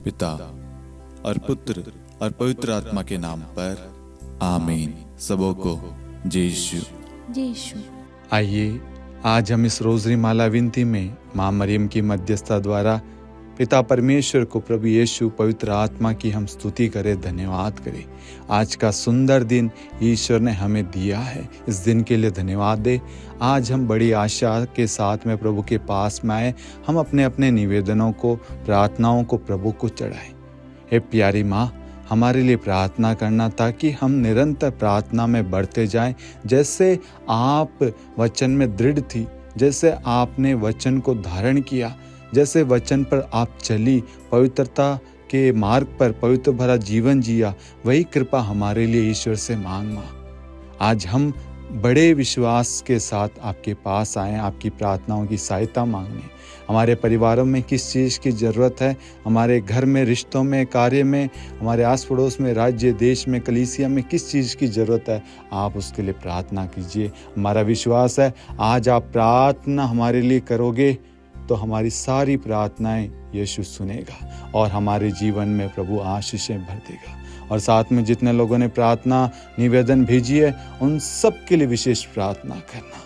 पिता और पुत्र और पवित्र आत्मा के नाम पर आमीन। सबों को जय यीशु। जय यीशु। आइए आज हम इस रोजरी माला विनती में माँ मरियम की मध्यस्थता द्वारा पिता परमेश्वर को, प्रभु यीशु, पवित्र आत्मा की हम स्तुति करें, धन्यवाद करें। आज का सुंदर दिन ईश्वर ने हमें दिया है, इस दिन के लिए धन्यवाद दे। आज हम बड़ी आशा के साथ में प्रभु के पास में आए, हम अपने अपने निवेदनों को, प्रार्थनाओं को प्रभु को चढ़ाएं। हे प्यारी माँ, हमारे लिए प्रार्थना करना ताकि हम निरंतर प्रार्थना में बढ़ते जाएं। जैसे आप वचन में दृढ़ थी, जैसे आपने वचन को धारण किया, जैसे वचन पर आप चली, पवित्रता के मार्ग पर पवित्र भरा जीवन जिया, वही कृपा हमारे लिए ईश्वर से मांगना। आज हम बड़े विश्वास के साथ आपके पास आए, आपकी प्रार्थनाओं की सहायता मांगने। हमारे परिवारों में किस चीज़ की ज़रूरत है, हमारे घर में, रिश्तों में, कार्य में, हमारे आस पड़ोस में, राज्य देश में, कलीसिया में किस चीज़ की ज़रूरत है, आप उसके लिए प्रार्थना कीजिए। हमारा विश्वास है आज आप प्रार्थना हमारे लिए करोगे तो हमारी सारी प्रार्थनाएं यीशु सुनेगा और हमारे जीवन में प्रभु आशीषें भर देगा। और साथ में जितने लोगों ने प्रार्थना निवेदन भेजी है, उन सब के लिए विशेष प्रार्थना करना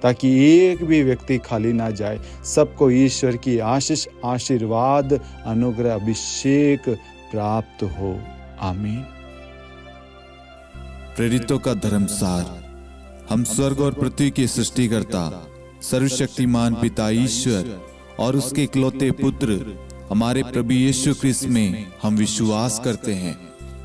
ताकि एक भी व्यक्ति खाली ना जाए। सबको ईश्वर की आशीष, आशीर्वाद, अनुग्रह, अभिषेक प्राप्त हो। आमीन। प्रेरितों का धर्मसार। हम स्वर्ग और पृथ्वी के सृष्टिकर्ता सर्वशक्तिमान पिता ईश्वर और उसके इकलौते पुत्र हमारे प्रभु यीशु क्रिस्त में हम विश्वास करते हैं,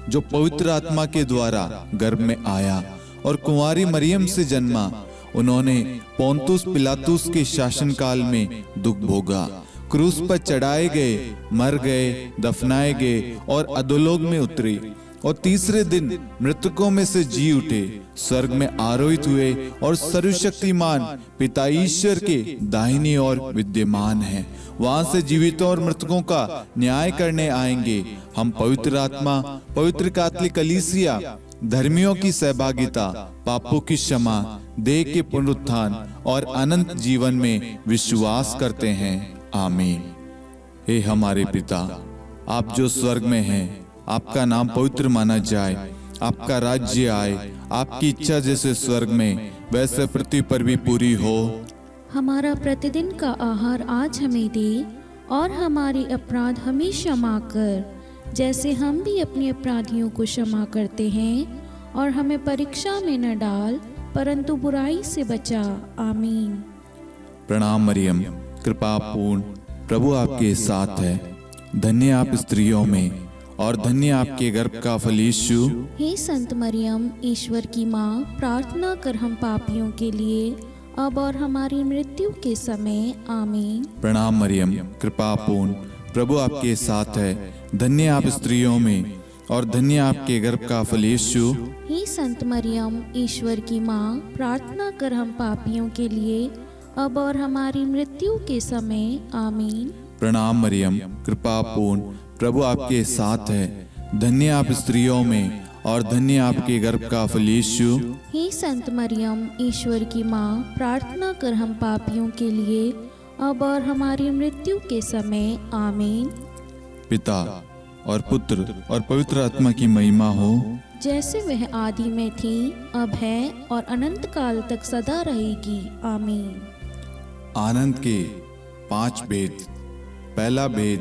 जो पवित्र आत्मा के द्वारा गर्भ में आया और कुंवारी मरियम से जन्मा। उन्होंने पोंतुस पिलातुस के शासनकाल में दुख भोगा, क्रूस पर चढ़ाए गए, मर गए, दफनाए गए और अधोलोक में उतरे और तीसरे दिन मृतकों में से जी उठे, स्वर्ग में आरोहित हुए और सर्वशक्तिमान पिता ईश्वर के दाहिनी ओर विद्यमान हैं। वहां से जीवितों और मृतकों का न्याय करने आएंगे। हम पवित्र आत्मा, पवित्र कैथोलिक कलीसिया, धर्मियों की सहभागिता, पापों की क्षमा, देह के पुनरुत्थान और अनंत जीवन में विश्वास करते हैं। आमीन। हे हमारे पिता, आप जो स्वर्ग में हैं, आपका नाम पवित्र माना जाए, आपका राज्य आए, आपकी इच्छा जैसे स्वर्ग में वैसे पृथ्वी पर भी पूरी हो। हमारा प्रतिदिन का आहार आज हमें दे और हमारे अपराध हमें क्षमा कर, जैसे हम भी अपने अपराधियों को क्षमा करते हैं, और हमें परीक्षा में न डाल परंतु बुराई से बचा। आमीन। प्रणाम मरियम, कृपा पूर्ण, प्रभु आपके साथ है। धन्य आप स्त्रियों में और धन्य आपके गर्भ का फल यीशु। हे संत मरियम, ईश्वर की माँ, प्रार्थना कर हम पापियों के लिए, अब और हमारी मृत्यु के समय। आमीन। प्रणाम मरियम, कृपा पूर्ण, प्रभु आपके साथ है। धन्य आप स्त्रियों में और धन्य आपके गर्भ का फल यीशु। हे संत मरियम, ईश्वर की माँ, प्रार्थना कर हम पापियों के लिए, अब और हमारी मृत्यु के समय। आमीन। प्रणाम मरियम, कृपा पूर्ण, प्रभु आपके साथ है। धन्य आप स्त्रियों में और धन्य आपके गर्भ का फल यीशु। हे संत मरियम, ईश्वर की माँ, प्रार्थना कर हम पापियों के लिए, अब और हमारी मृत्यु के समय। आमीन। पिता और पुत्र और पवित्र आत्मा की महिमा हो, जैसे वह आदि में थी, अब है और अनंत काल तक सदा रहेगी। आमीन। आनंद के 5 भेद। पहला भेद,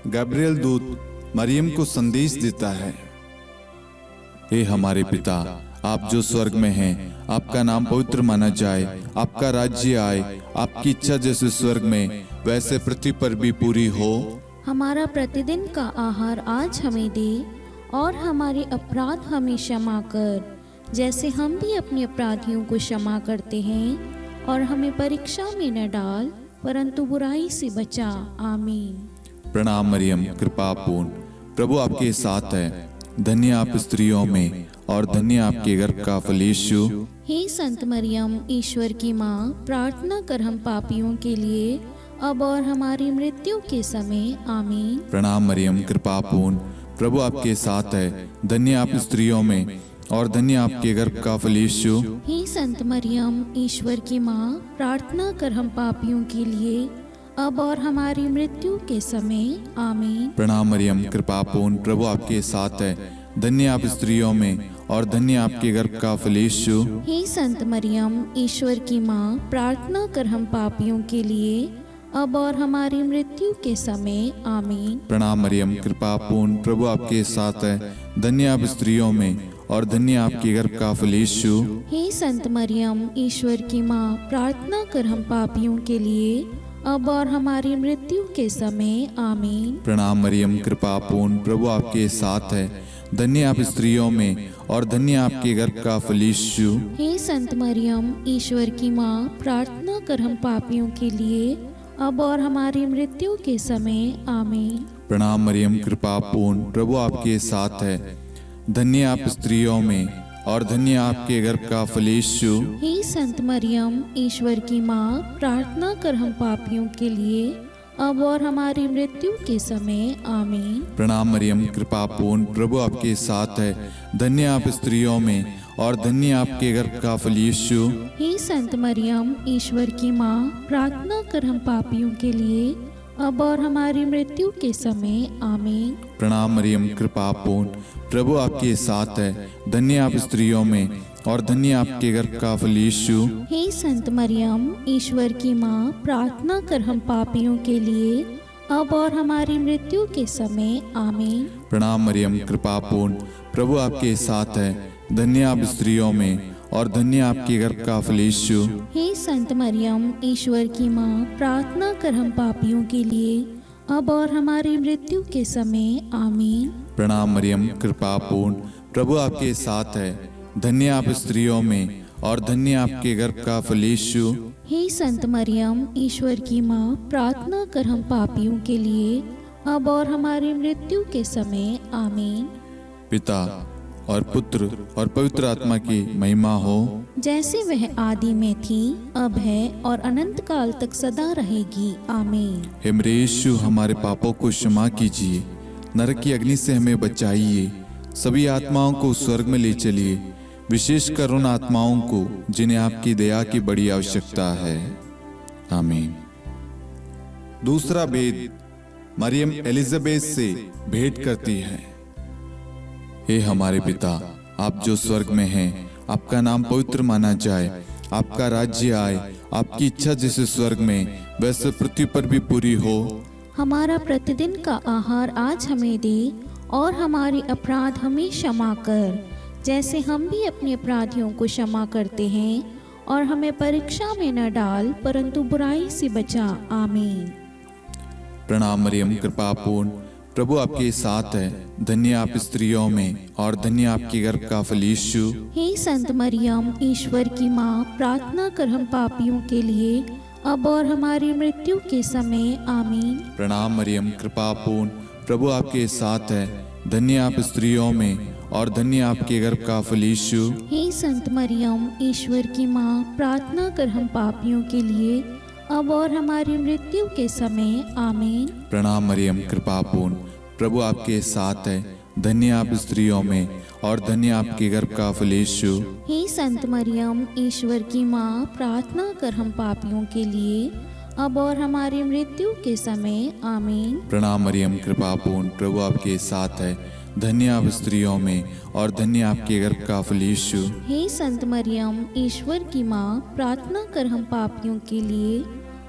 गब्रिएल दूत मरियम को संदेश देता है। हे हमारे पिता, आप जो स्वर्ग में हैं, आपका नाम पवित्र माना जाए, आपका राज्य आए, आपकी इच्छा जैसे स्वर्ग में वैसे पृथ्वी पर भी पूरी हो। हमारा प्रतिदिन का आहार आज हमें दे और हमारे अपराध हमें क्षमा कर, जैसे हम भी अपने अपराधियों को क्षमा करते हैं, और हमें परीक्षा में न डाल परंतु बुराई से बचा। आमीन। प्रणाम मरियम, कृपा पूर्ण, प्रभु आपके साथ है। धन्य आप स्त्रियों में और धन्य आपके गर्भ का फल यीशु। हे संत मरियम, ईश्वर की माँ, प्रार्थना कर हम पापियों के लिए, अब और हमारी मृत्यु के समय। आमीन। प्रणाम मरियम, कृपा पूर्ण, प्रभु आपके साथ है। धन्य आप स्त्रियों में और धन्य आपके गर्भ का फल यीशु। हे संत मरियम, ईश्वर की माँ, प्रार्थना कर हम पापियों के लिए, अब और हमारी मृत्यु के समय आमीन। प्रणाम मरियम, कृपा पूर्ण, प्रभु आपके साथ है। धन्य आप स्त्रियों में और धन्य आपके गर्भ का फल यीशु। हे संत मरियम, ईश्वर की माँ, प्रार्थना कर हम पापियों के लिए अब और हमारी मृत्यु के समय आमीन। प्रणाम मरियम, कृपा पूर्ण, प्रभु आपके साथ है। धन्य आप स्त्रियों में और धन्य आपके गर्भ का फल यीशु। हे संत मरियम, ईश्वर की माँ, प्रार्थना कर हम पापियों के लिए अब और हमारी मृत्यु के समय आमीन। प्रणाम मरियम, कृपा पूर्ण, प्रभु आपके साथ है। धन्य आप स्त्रियों में और धन्य आपके गर्भ का फल यीशु। हे संत मरियम, ईश्वर की माँ, प्रार्थना कर हम पापियों के लिए अब और हमारी मृत्यु के समय आमीन। प्रणाम मरियम, कृपा पूर्ण, प्रभु आपके साथ है। धन्य आप स्त्रियों में और धन्य आपके गर्भ का फल यीशु। हे संत मरियम, ईश्वर की माँ, प्रार्थना कर हम पापियों के लिए अब और हमारी मृत्यु के समय आमीन। प्रणाम मरियम, कृपा पूर्ण, प्रभु आपके साथ है। धन्य आप स्त्रियों में और धन्य आपके गर्भ का फल यीशु। हे संत मरियम, ईश्वर की माँ, प्रार्थना कर हम पापियों के लिए अब और हमारी मृत्यु के समय आमीन। प्रणाम मरियम, कृपा पूर्ण, प्रभु आपके साथ है। धन्य आप स्त्रियों में और धन्य आपके गर्भ का फल यीशु। हे संत मरियम, ईश्वर की माँ, प्रार्थना कर हम पापियों के लिए अब और हमारी मृत्यु के समय आमीन। प्रणाम मरियम, कृपा पूर्ण, प्रभु आपके साथ है। धन्य आप स्त्रियों में और धन्य आपके गर्भ का फल यीशु। हे संत मरियम, ईश्वर की माँ, प्रार्थना कर हम पापियों के लिए अब और हमारी मृत्यु के समय आमीन। प्रणाम मरियम, कृपा पूर्ण, प्रभु आपके साथ है। धन्य आप स्त्रियों में और धन्य आपके गर्भ का फल यीशु। हे संत मरियम, ईश्वर की माँ, प्रार्थना कर हम पापियों के लिए अब और हमारी मृत्यु के समय आमीन। पिता और पुत्र और पवित्र आत्मा की महिमा हो, जैसे वह आदि में थी, अब है और अनंत काल तक सदा रहेगी आमीन। हे मेरे यीशु, हमारे पापों को क्षमा कीजिए, नरक की अग्नि से हमें बचाइए, सभी आत्माओं को स्वर्ग में ले चलिए, विशेषकर उन आत्माओं को जिन्हें आपकी दया की बड़ी आवश्यकता है। आमीन। दूसरा भेद, मरियम एलिजाबेथ से भेंट करती है। हे हमारे पिता, आप जो स्वर्ग में हैं, आपका नाम पवित्र माना जाए, आपका राज्य आए, आपकी इच्छा जैसे स्वर्ग में वैसे पृथ्वी पर भी पूरी हो। हमारा प्रतिदिन का आहार आज हमें दे और हमारे अपराध हमें क्षमा कर, जैसे हम भी अपने अपराधियों को क्षमा करते हैं, और हमें परीक्षा में न डाल परंतु बुराई से बचा आमीन। प्रणाम मरियम, कृपा पूर्ण, प्रभु आपके साथ है। धन्य आप स्त्रियों में और धन्य आपके गर्भ का फल यीशु। हे संत मरियम, ईश्वर की माँ, प्रार्थना कर हम पापियों के लिए अब और हमारी मृत्यु के समय आमीन। प्रणाम मरियम, कृपा पूर्ण, प्रभु आपके साथ है। धन्य आप स्त्रियों में और धन्य आपके गर्भ का फल यीशु। हे संत मरियम, ईश्वर की माँ, प्रार्थना कर हम पापियों के लिए अब और हमारी मृत्यु के समय आमीन। प्रणाम मरियम, कृपा पूर्ण, प्रभु आपके साथ है। धन्य आप स्त्रियों में और धन्य आपके गर्भ का फल यीशु। हे संत मरियम, ईश्वर की माँ, प्रार्थना कर हम पापियों के लिए अब और हमारी मृत्यु के समय आमीन। प्रणाम मरियम, कृपा पूर्ण, प्रभु आपके साथ है। धन्य आप स्त्रियों में और धन्य आपके गर्भ का फल यीशु। हे संत मरियम, ईश्वर की माँ, प्रार्थना कर हम पापियों के लिए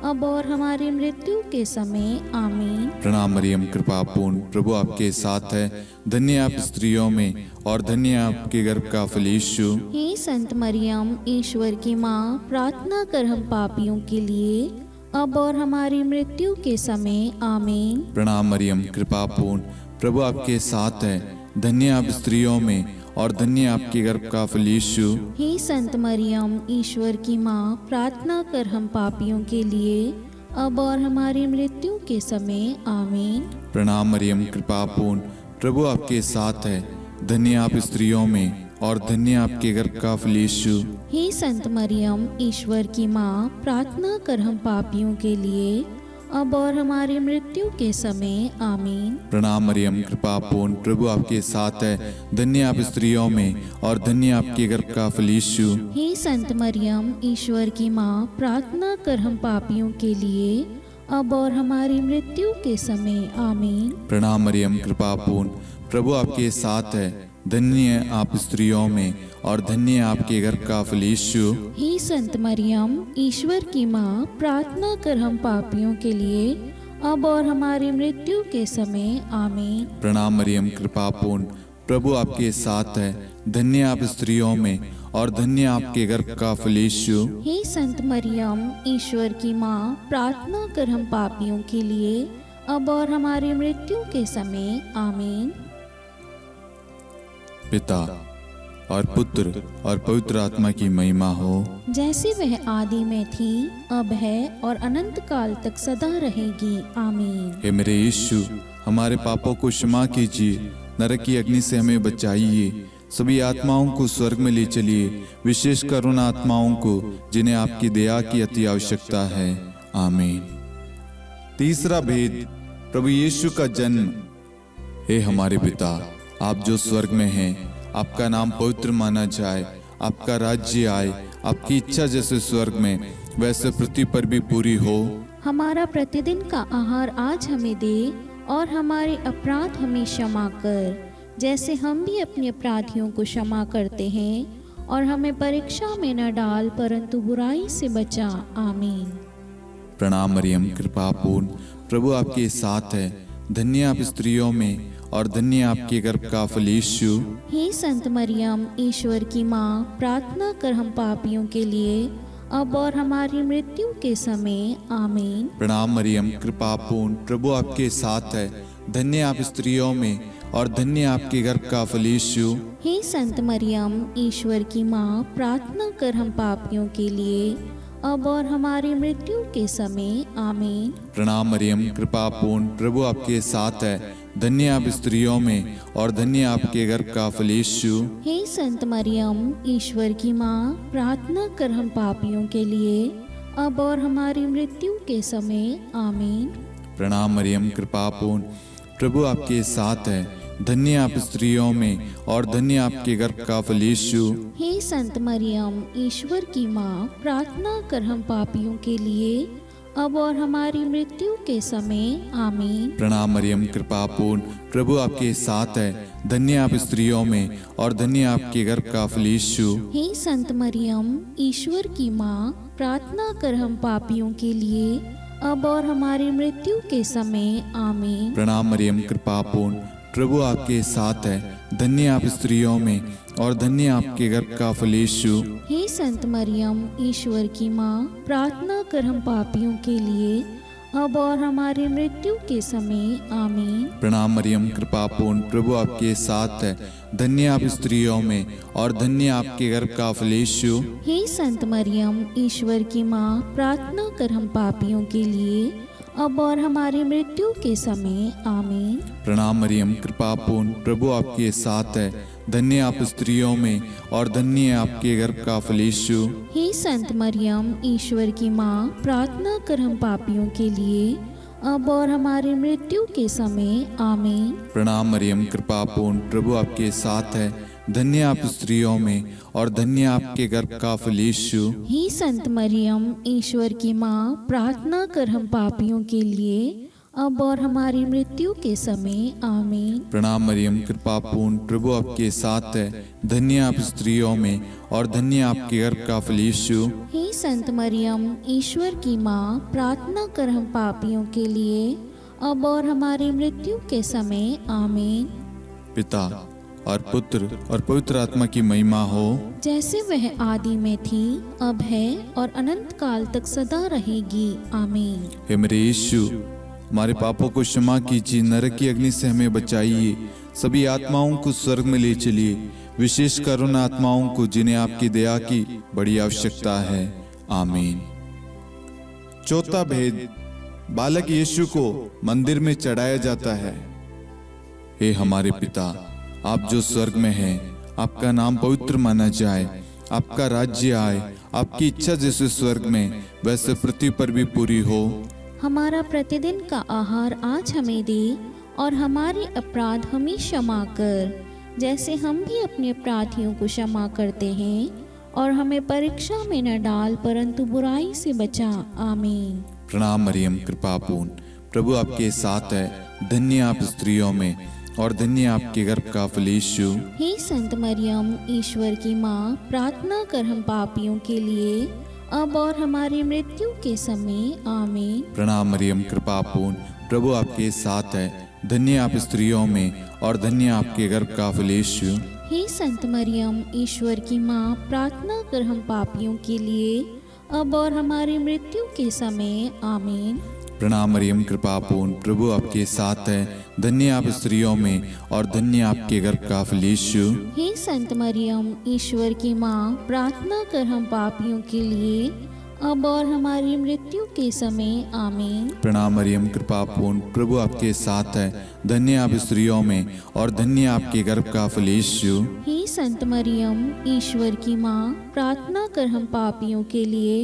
अब और हमारी मृत्यु के समय आमीन। प्रणाम मरियम, कृपा पूर्ण, प्रभु आपके साथ है। धन्य आप स्त्रियों में और धन्य आपके गर्भ का फल यीशु। हे संत मरियम, ईश्वर की माँ, प्रार्थना कर हम पापियों के लिए अब और हमारी मृत्यु के समय आमीन। प्रणाम मरियम, कृपा पूर्ण, प्रभु आपके साथ है। धन्य आप स्त्रियों में और धन्य आपके गर्भ का फल यीशु। हे संत मरियम, ईश्वर की माँ, प्रार्थना कर हम पापियों के लिए अब और हमारी मृत्यु के समय आमीन। प्रणाम मरियम, कृपा पूर्ण, प्रभु आपके साथ है। धन्य आप स्त्रियों में और धन्य आपके गर्भ का फल यीशु। हे संत मरियम, ईश्वर की माँ, प्रार्थना कर हम पापियों के लिए अब और हमारी मृत्यु के समय आमीन। प्रणाम मरियम, कृपा पूर्ण, प्रभु आपके साथ है। धन्य आप स्त्रियों में और धन्य आपके गर्भ का फल यीशु। हे संत मरियम, ईश्वर की माँ, प्रार्थना कर हम पापियों के लिए अब और हमारी मृत्यु के समय आमीन। प्रणाम मरियम, कृपा पूर्ण, प्रभु आपके साथ है। धन्य आप स्त्रियों में और धन्य आपके गर्भ का फल यीशु। हे संत मरियम, ईश्वर की माँ, प्रार्थना कर हम पापियों के लिए अब और हमारी मृत्यु के समय आमीन। प्रणाम मरियम, कृपा पूर्ण, प्रभु आपके साथ है। धन्य आप स्त्रियों में और धन्य आपके गर्भ का फल यीशु। हे संत मरियम, ईश्वर की माँ, प्रार्थना कर हम पापियों के लिए अब और हमारी मृत्यु के समय आमीन। पिता और पुत्र और पवित्र आत्मा की महिमा हो, जैसे वह आदि में थी, अब है और अनंत काल तक सदा रहेगी आमीन। हे मेरे यीशु, हमारे पापों को क्षमा कीजिए, नरक की अग्नि से हमें बचाइए, सभी आत्माओं को स्वर्ग में ले चलिए, विशेषकर उन आत्माओं को जिन्हें आपकी दया की अति आवश्यकता है। आमीन। तीसरा भेद, प्रभु यीशु का जन्म। हे हमारे पिता, आप जो स्वर्ग में हैं, आपका नाम पवित्र माना जाए, आपका राज्य आए, आपकी इच्छा जैसे स्वर्ग में वैसे पृथ्वी पर भी पूरी हो। हमारा प्रतिदिन का आहार आज हमें दे और हमारे अपराध हमें क्षमा कर, जैसे हम भी अपने अपराधियों को क्षमा करते हैं, और हमें परीक्षा में न डाल परंतु बुराई से बचा। आमीन। प्रणाम मरियम, कृपा पूर्ण, प्रभु आपके साथ है। धन्य आप स्त्रियों में और धन्य आपके गर्भ का फल यीशु। हे संत मरियम, ईश्वर की माँ, प्रार्थना कर हम पापियों के लिए अब और हमारी मृत्यु के समय आमीन। प्रणाम मरियम, कृपा पूर्ण, प्रभु आपके साथ है। धन्य आप स्त्रियों में और धन्य आपके गर्भ का फल यीशु। हे संत मरियम, ईश्वर की माँ, प्रार्थना कर हम पापियों के लिए अब और हमारी मृत्यु के समय आमीन। प्रणाम मरियम, कृपा पूर्ण, प्रभु आपके साथ है। धन्य आप स्त्रियों में और धन्य आपके गर्भ का फल यीशु। हे संत मरियम, ईश्वर की माँ, प्रार्थना कर हम पापियों के लिए अब और हमारी मृत्यु के समय आमीन। प्रणाम मरियम, कृपा पूर्ण, प्रभु आपके साथ है। धन्य आप स्त्रियों में और धन्य आपके गर्भ का फल यीशु। हे संत मरियम, ईश्वर की माँ, प्रार्थना कर हम पापियों के लिए अब और हमारी मृत्यु के समय आमीन। प्रणाम मरियम, कृपा पूर्ण, प्रभु आपके साथ है। धन्य आप स्त्रियों में और धन्य आपके गर्भ का फल यीशु। हे संत मरियम, ईश्वर की माँ, प्रार्थना कर हम पापियों के लिए अब और हमारी मृत्यु के समय आमीन। प्रणाम मरियम, कृपा पूर्ण, प्रभु आपके साथ है। धन्य आप स्त्रियों में और धन्य आपके गर्भ का फल यीशु। हे संत मरियम, ईश्वर की माँ, प्रार्थना कर हम पापियों के लिए अब और हमारी मृत्यु के समय आमीन। प्रणाम मरियम, कृपा पूर्ण, प्रभु आपके साथ है। धन्य आप स्त्रियों में और धन्य आपके गर्भ का फल यीशु। हे संत मरियम, ईश्वर की माँ, प्रार्थना कर हम पापियों के लिए अब और हमारी मृत्यु के समय आमीन। प्रणाम मरियम, कृपा पूर्ण, प्रभु आपके साथ है। धन्य आप स्त्रियों में और धन्य आपके गर्भ का फल यीशु। हे संत मरियम, ईश्वर की माँ, प्रार्थना कर हम पापियों के लिए अब और हमारी मृत्यु के समय आमीन। प्रणाम मरियम, कृपा पूर्ण, प्रभु आपके साथ है। धन्य आप स्त्रियों में और धन्य आपके गर्भ का फल यीशु। हे संत मरियम, ईश्वर की माँ, प्रार्थना कर हम पापियों के लिए अब और हमारी मृत्यु के समय आमीन। प्रणाम मरियम, कृपा पूर्ण, प्रभु आपके साथ है। धन्य आप स्त्रियों में और धन्य आपके गर्भ का फल यीशु। हे संत मरियम, ईश्वर की माँ, प्रार्थना कर हम पापियों के लिए अब और हमारी मृत्यु के समय आमीन। पिता और पुत्र और पवित्र आत्मा की महिमा हो, जैसे वह आदि में थी, अब है और अनंत काल तक सदा रहेगी आमीन। हे मेरे यीशु, हमारे पापों को क्षमा कीजिए, नरक की अग्नि से हमें बचाइए, सभी आत्माओं को स्वर्ग में ले चलिए, विशेषकर उन आत्माओं को जिन्हें आपकी दया की बड़ी आवश्यकता है। आमीन। चौथा भेद, बालक यीशु को मंदिर में चढ़ाया जाता है। हे हमारे पिता, आप जो स्वर्ग में हैं, आपका नाम पवित्र माना जाए, आपका राज्य आए, आपकी इच्छा जैसे स्वर्ग में वैसे पृथ्वी पर भी पूरी हो। हमारा प्रतिदिन का आहार आज हमें दे और हमारे अपराध हमें क्षमा कर, जैसे हम भी अपने अपराधियों को क्षमा करते हैं, और हमें परीक्षा में न डाल परंतु बुराई से बचा। आमीन। प्रणाम मरियम कृपा पूर्ण, प्रभु आपके साथ है, धन्य आप स्त्रियों में और धन्य आपके गर्भ का फल यीशु। हे संत मरियम, ईश्वर की माँ, प्रार्थना कर हम पापियों के लिए, अब और हमारी मृत्यु के समय आमीन। प्रणाम मरियम कृपा पूर्ण, प्रभु आपके साथ है, धन्य आप स्त्रियों में और धन्य आपके गर्भ का फल यीशु। हे संत मरियम, ईश्वर की माँ, प्रार्थना कर हम पापियों के लिए, अब और हमारी मृत्यु के समय आमीन। प्रणाम मरियम कृपा पूर्ण, प्रभु आपके साथ है, धन्य आप स्त्रियों में और धन्य आपके गर्भ का फल यीशु। हे संत मरियम, ईश्वर की माँ, प्रार्थना कर हम पापियों के लिए, अब और हमारी मृत्यु के समय आमीन। प्रणाम मरियम कृपा पूर्ण, प्रभु आपके साथ है, धन्य आप स्त्रियों में और धन्य आपके गर्भ का फल यीशु। हे संत मरियम, ईश्वर की माँ, प्रार्थना कर हम पापियों के लिए,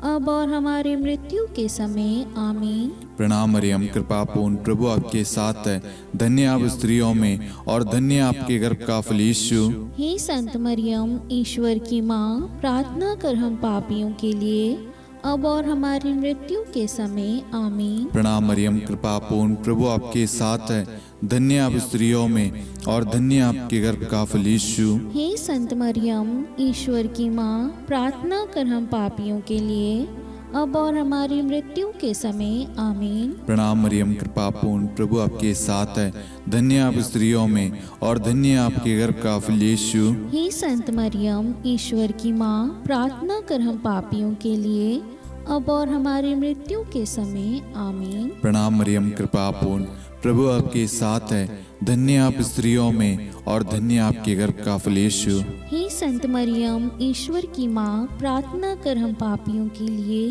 अब और हमारी मृत्यु के समय आमीन। प्रणाम मरियम कृपा पूर्ण, प्रभु आपके साथ है, धन्य आप स्त्रियों में और धन्य आपके गर्भ का फल यीशु। हे संत मरियम, ईश्वर की माँ, प्रार्थना कर हम पापियों के लिए, अब और हमारी मृत्यु के समय आमीन। प्रणाम मरियम कृपा पूर्ण, प्रभु आपके साथ है, धन्य आप स्त्रियों में और धन्य आपके गर्भ का फल यीशु। हे संत मरियम, ईश्वर की माँ, प्रार्थना कर हम पापियों के लिए, अब और हमारी मृत्यु के समय आमीन। प्रणाम मरियम कृपा पूर्ण, प्रभु आपके साथ है, धन्य आप स्त्रियों में और धन्य आपके गर्भ का फल यीशु। हे संत मरियम, ईश्वर की माँ, प्रार्थना कर हम पापियों के लिए, अब और हमारी मृत्यु के समय आमीन। प्रणाम मरियम कृपा पूर्ण, प्रभु आपके साथ है, धन्य आप स्त्रियों में और धन्य आपके गर्भ का फल यीशु। हे संत मरियम, ईश्वर की माँ, प्रार्थना कर हम पापियों के लिए,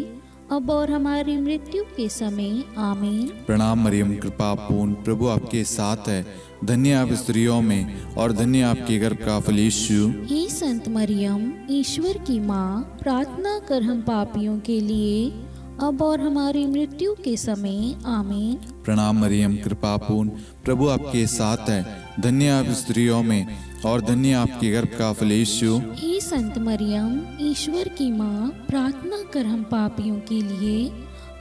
अब और हमारी मृत्यु के समय आमीन। प्रणाम मरियम कृपा पूर्ण, प्रभु आपके साथ है, धन्य आप स्त्रियों में और धन्य आपके गर्भ का फल यीशु। हे संत मरियम, ईश्वर की माँ, प्रार्थना कर हम पापियों के लिए, अब और हमारी मृत्यु के समय आमीन। प्रणाम मरियम कृपा पूर्ण, प्रभु आपके साथ है, धन्य आप स्त्रियों में और धन्य आपके गर्भ का फल यीशु। हे संत मरियम, ईश्वर की माँ, प्रार्थना कर हम पापियों के लिए,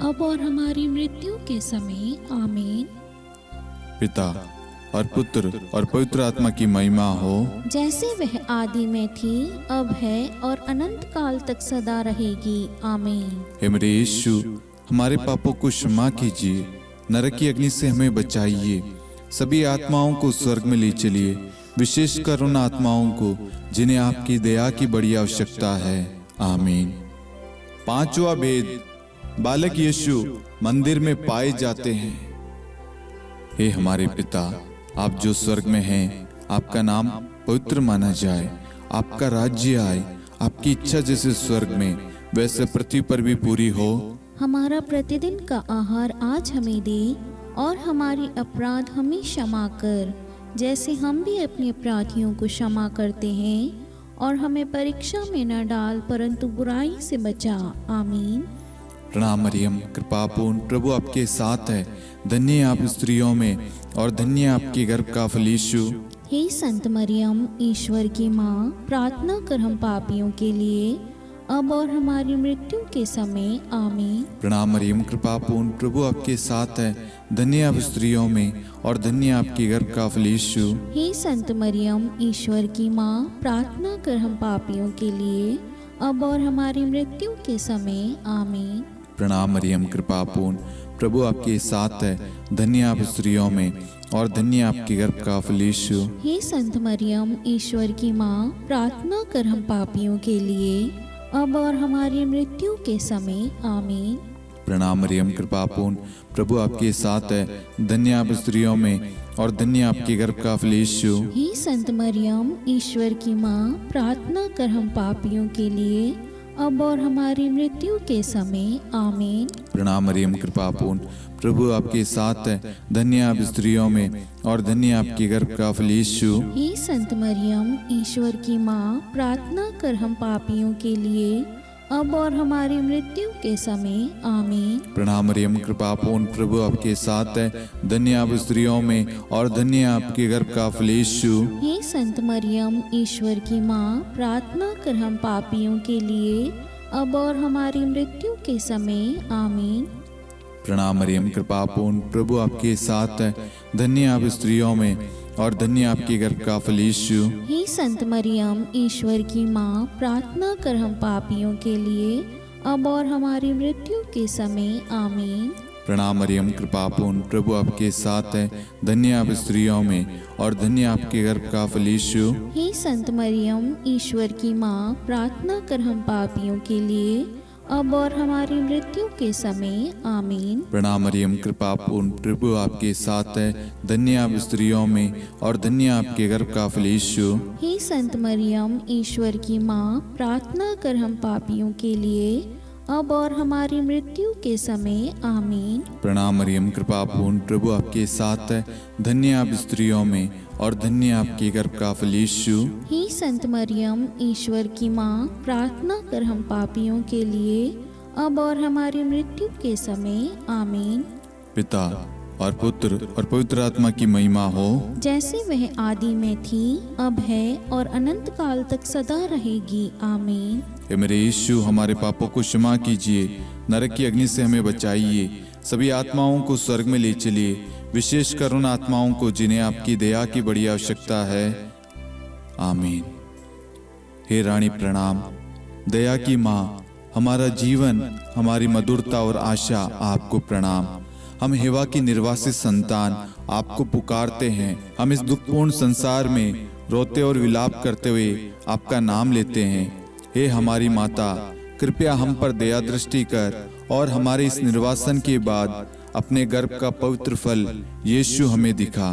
अब और हमारी मृत्यु के समय आमीन। पिता और पुत्र और पवित्र आत्मा की महिमा हो, जैसे वह आदि में थी, अब है और अनंत काल तक सदा रहेगी आमीन। हे मेरे यीशु, हमारे पापों को क्षमा कीजिए, नरक की अग्नि से हमें बचाइए, सभी आत्माओं को स्वर्ग में ले चलिए, विशेषकर उन आत्माओं को जिन्हें आपकी दया की बड़ी आवश्यकता है आमीन। पांचवा भेद, बालक यीशु मंदिर में पाए जाते हैं। हे हमारे पिता, आप जो स्वर्ग में हैं, आपका नाम पवित्र माना जाए, आपका राज्य आए, आपकी इच्छा जैसे स्वर्ग में वैसे पृथ्वी पर भी पूरी हो। हमारा प्रतिदिन का आहार आज हमें दे, और हमारी अपराध हमें क्षमा कर, जैसे हम भी अपने अपराधियों को क्षमा करते हैं, और हमें परीक्षा में न डाल, परंतु बुराई से बचा आमीन। प्रणाम मरियम कृपा पूर्ण, प्रभु आपके साथ है, धन्य आप स्त्रियों में और धन्य आपके गर्भ का फल यीशु। हे संत मरियम, ईश्वर की माँ, प्रार्थना कर हम पापियों के लिए, अब और हमारी मृत्यु के समय आमीन। प्रणाम मरियम कृपा पूर्ण, प्रभु आपके साथ है, धन्य आप स्त्रियों में और धन्य आपके गर्भ का फल यीशु। हे संत मरियम, ईश्वर की माँ, प्रार्थना कर हम पापियों के लिए, अब और हमारी मृत्यु के समय आमीन। प्रणाम मरियम कृपा पूर्ण, प्रभु आपके साथ है, धन्य आप स्त्रियों में और धन्य आपके गर्भ का फल यीशु। हे संत मरियम, ईश्वर की माँ, प्रार्थना कर हम पापियों के लिए, अब और हमारी मृत्यु के समय आमीन। प्रणाम मरियम कृपा पूर्ण, प्रभु आपके साथ है, धन्य आप स्त्रियों में और धन्य आपके गर्भ का फल यीशु। हे संत मरियम, ईश्वर की माँ, प्रार्थना कर हम पापियों के लिए, अब और हमारी मृत्यु के समय आमीन। प्रणाम मरियम कृपा पूर्ण, प्रभु आपके साथ है, धन्य आप स्त्रियों में और धन्य आपके गर्भ का फल यीशु। हे संत मरियम, ईश्वर की माँ, प्रार्थना कर हम पापियों के लिए, अब और हमारी मृत्यु के समय आमीन। प्रणाम मरियम कृपा पूर्ण, प्रभु आपके साथ है, धन्य आप स्त्रियों में और धन्य आपके गर्भ का फल यीशु। हे संत मरियम, ईश्वर की माँ, प्रार्थना कर हम पापियों के लिए, अब और हमारी मृत्यु के समय आमीन। प्रणाम मरियम, कृपा पूर्ण, प्रभु आपके साथ है। धन्य आप स्त्रियों में और धन्य आपके गर्भ का फल यीशु। हे संत मरियम, ईश्वर की माँ, प्रार्थना कर हम पापियों के लिए अब और हमारी मृत्यु के समय आमीन। प्रणाम मरियम, कृपा पूर्ण, प्रभु आपके साथ है। धन्य आप स्त्रियों में और धन्य आपके गर्भ का फल यीशु। हे संत मरियम, ईश्वर की माँ, प्रार्थना कर हम पापियों के लिए अब और हमारी मृत्यु के समय आमीन। प्रणाम मरियम, कृपा पूर्ण, प्रभु आपके साथ है। धन्य आप स्त्रियों में और धन्य आपके गर्भ का फल यीशु। हे संत मरियम, ईश्वर की माँ, प्रार्थना कर हम पापियों के लिए अब और हमारी मृत्यु के समय आमीन। प्रणाम मरियम, कृपा पूर्ण, प्रभु आपके साथ है। धन्य आप स्त्रियों में और धन्य आपके गर्भ का फल यीशु। हे संत मरियम, ईश्वर की माँ, प्रार्थना कर हम पापियों के लिए अब और हमारी मृत्यु के समय आमीन। पिता और पुत्र और पवित्र आत्मा की महिमा हो, जैसे वह आदि में थी, अब है और अनंत काल तक सदा रहेगी आमीन। हे मेरे यीशु, हमारे पापों को क्षमा कीजिए, नरक की अग्नि से हमें बचाइए, सभी आत्माओं को स्वर्ग में ले चलिए, विशेषकर उन आत्माओं को जिन्हें आपकी दया की बड़ी आवश्यकता है आमीन। हे रानी प्रणाम, दया की माँ, हमारा जीवन, हमारी मधुरता और आशा आपको प्रणाम। हम हेवा की निर्वासित संतान आपको पुकारते हैं। हम इस दुखपूर्ण संसार में रोते और विलाप करते हुए आपका नाम लेते हैं। हे हमारी माता, कृपया हम पर दया दृष्टि कर और हमारे इस निर्वासन के बाद अपने गर्भ का पवित्र फल यीशु हमें दिखा।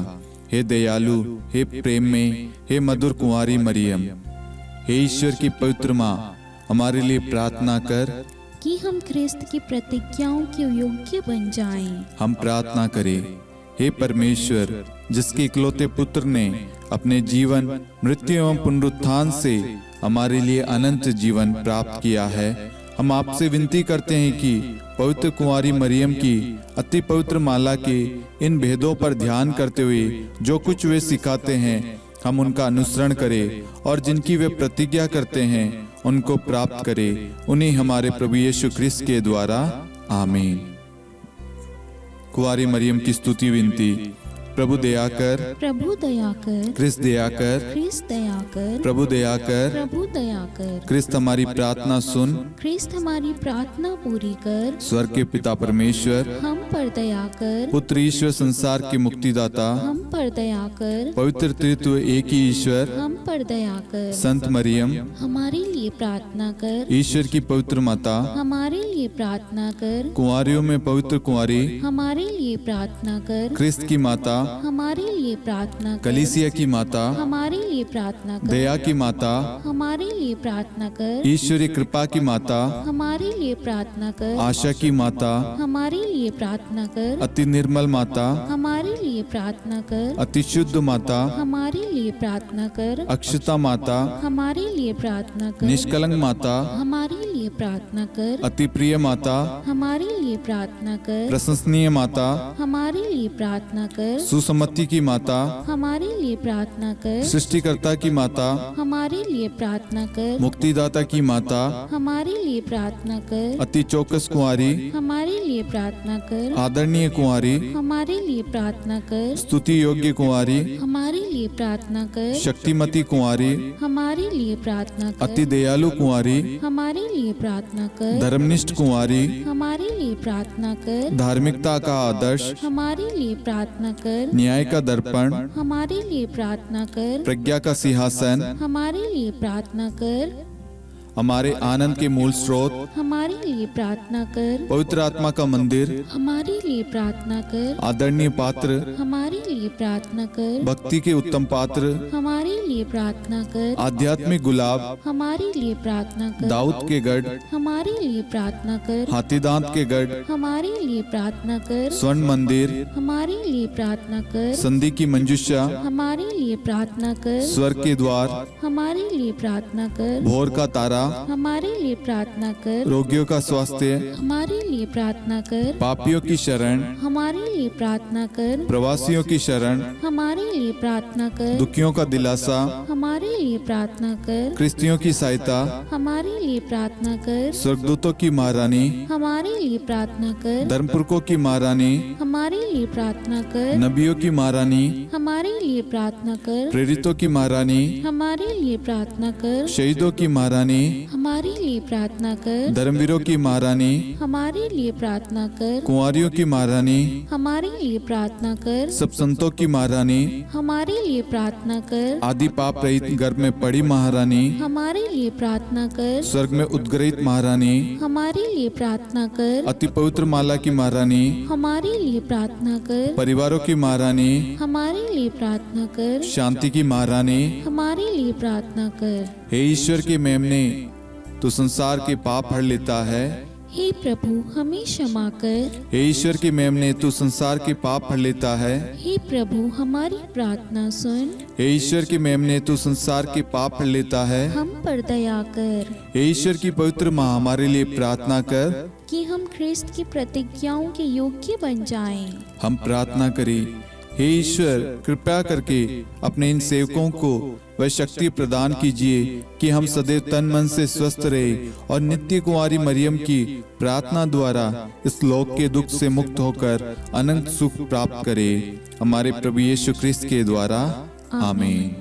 हे दयालु, हे प्रेम में, हे मधुर कुंवारी मरियम, हे ईश्वर की पवित्र माँ, हमारे लिए प्रार्थना कर कि हम ख्रिस्त की प्रतिज्ञाओं के योग्य बन जाएं। हम प्रार्थना करें। हे परमेश्वर, जिसके इकलौते पुत्र ने अपने जीवन, मृत्यु एवं पुनरुत्थान से हमारे लिए अनंत जीवन प्राप्त किया है, हम आपसे विनती करते हैं कि पवित्र कुंवारी मरियम की अति पवित्र माला के इन भेदों पर ध्यान करते हुए जो कुछ वे सिखाते हैं, हम उनका अनुसरण करें और जिनकी वे प्रतिज्ञा करते हैं उनको प्राप्त करें। उन्हीं हमारे प्रभु यीशु ख्रिस्त के द्वारा आमीन। कुंवारी मरियम की स्तुति विनती। प्रभु दया कर, प्रभु दया कर, ख्रिस्त दया कर, ख्रिस्त दया कर, प्रभु दया कर, प्रभु दया कर, ख्रिस्त हमारी प्रार्थना सुन, ख्रिस्त हमारी प्रार्थना पूरी कर, स्वर्ग के पिता परमेश्वर, हम पर दया कर, पुत्र ईश्वर संसार के मुक्तिदाता, हम पर दया कर, पवित्र त्रित्व एक ही ईश्वर, हम पर दया कर, संत मरियम, हमारे लिए प्रार्थना कर, ईश्वर की पवित्र माता, हमारे लिए प्रार्थना कर, कुंवारियों में पवित्र कुंवारी, हमारे लिए प्रार्थना कर, ख्रिस्त की माता, हमारे लिए प्रार्थना कर, कलीसिया की माता, हमारे लिए प्रार्थना कर, दया की माता, हमारे लिए प्रार्थना कर, ईश्वरी कृपा की माता, हमारे लिए प्रार्थना कर, आशा की माता, हमारे लिए प्रार्थना कर, अति निर्मल माता, हमारे लिए प्रार्थना कर, अति शुद्ध माता, हमारे लिए प्रार्थना कर, अक्षता माता, हमारे लिए प्रार्थना कर, निष्कलंक माता, हमारे लिए प्रार्थना कर, अति प्रिय माता, हमारे लिए प्रार्थना कर, प्रशंसनीय माता, हमारे लिए प्रार्थना कर, सुसम्मति की माता, हमारे लिए प्रार्थना कर, सृष्टिकर्ता की माता, हमारे लिए प्रार्थना कर, मुक्तिदाता की माता, हमारे लिए प्रार्थना कर, अति चौकस कुंवारी, हमारे लिए प्रार्थना कर, आदरणीय कुंवारी, हमारे लिए प्रार्थना कर, स्तुति योग्य कुंवारी, हमारे लिए प्रार्थना कर, शक्तिमती कुंवारी, हमारे लिए प्रार्थना कर, अति दयालु कुंवारी, हमारे लिए प्रार्थना कर, धर्मनिष्ठ कुंवारी, हमारे लिए प्रार्थना कर, धार्मिकता का आदर्श, हमारे लिए प्रार्थना कर, न्याय का दर्पण, हमारे लिए प्रार्थना कर, प्रज्ञा का सिंहासन, हमारे लिए प्रार्थना कर, हमारे आनंद के मूल स्रोत, हमारे लिए प्रार्थना कर, पवित्र आत्मा का मंदिर, हमारे लिए प्रार्थना कर, आदरणीय पात्र, हमारे लिए प्रार्थना कर, भक्ति के उत्तम पात्र, हमारे लिए प्रार्थना कर, आध्यात्मिक गुलाब, हमारे लिए प्रार्थना कर, दाऊद के गढ़, हमारे लिए प्रार्थना कर, हाथीदांत के गढ़, हमारे लिए प्रार्थना कर, स्वर्ण मंदिर, हमारे लिए प्रार्थना कर, संधि की मंजुषा, हमारे लिए प्रार्थना कर, स्वर्ग के द्वार, हमारे लिए प्रार्थना कर, भोर का तारा, हमारे लिए प्रार्थना कर। रोगियों का स्वास्थ्य, हमारे लिए प्रार्थना कर। पापियों की शरण, हमारे लिए प्रार्थना कर। प्रवासियों की शरण, हमारे लिए प्रार्थना कर। दुखियों का दिलासा, हमारे लिए प्रार्थना कर। क्रिस्तियों की सहायता, हमारे लिए प्रार्थना कर। स्वर्गदूतों की महारानी, हमारे लिए प्रार्थना कर। धर्मपुरखों की महारानी, हमारे लिए प्रार्थना कर। नबियों की महारानी, हमारे लिए प्रार्थना कर। प्रेरितों की महारानी, हमारे लिए प्रार्थना कर। शहीदों की महारानी, हमारे लिए प्रार्थना कर। धर्मवीरों की महारानी, हमारे लिए प्रार्थना कर। कुंवारियों की महारानी, हमारे लिए प्रार्थना कर। सब संतों की महारानी, हमारे लिए प्रार्थना कर। आदि पाप रहित गर्भ में पड़ी महारानी, हमारे लिए प्रार्थना कर। स्वर्ग में उद्गृहित महारानी, हमारे लिए प्रार्थना कर। अति पवित्र माला की महारानी, हमारे लिए प्रार्थना कर। परिवारों की महारानी, हमारे लिए प्रार्थना कर। शांति की महारानी, हमारे लिए प्रार्थना कर। हे ईश्वर के मेमने, तू संसार के पाप हर लेता है। हे प्रभु हमें क्षमा कर। हे ईश्वर के मेमने, तू संसार के पाप हर लेता है। हे प्रभु हमारी प्रार्थना सुन। हे ईश्वर के मेमने, तू संसार के पाप हर लेता है। हम पर दया कर हे ईश्वर की पवित्र माँ, हमारे लिए प्रार्थना कर। कि हम ख्रिस्त की प्रतिज्ञाओं के योग्य बन जाएं। हम प्रार्थना करें। हे ईश्वर, कृपया करके अपने इन सेवकों को वह शक्ति प्रदान कीजिए कि हम सदैव तन मन से स्वस्थ रहे और नित्य कुंवारी मरियम की प्रार्थना द्वारा इस लोक के दुख से मुक्त होकर अनंत सुख प्राप्त करें। हमारे प्रभु यीशु क्रिस्त के द्वारा, आमीन।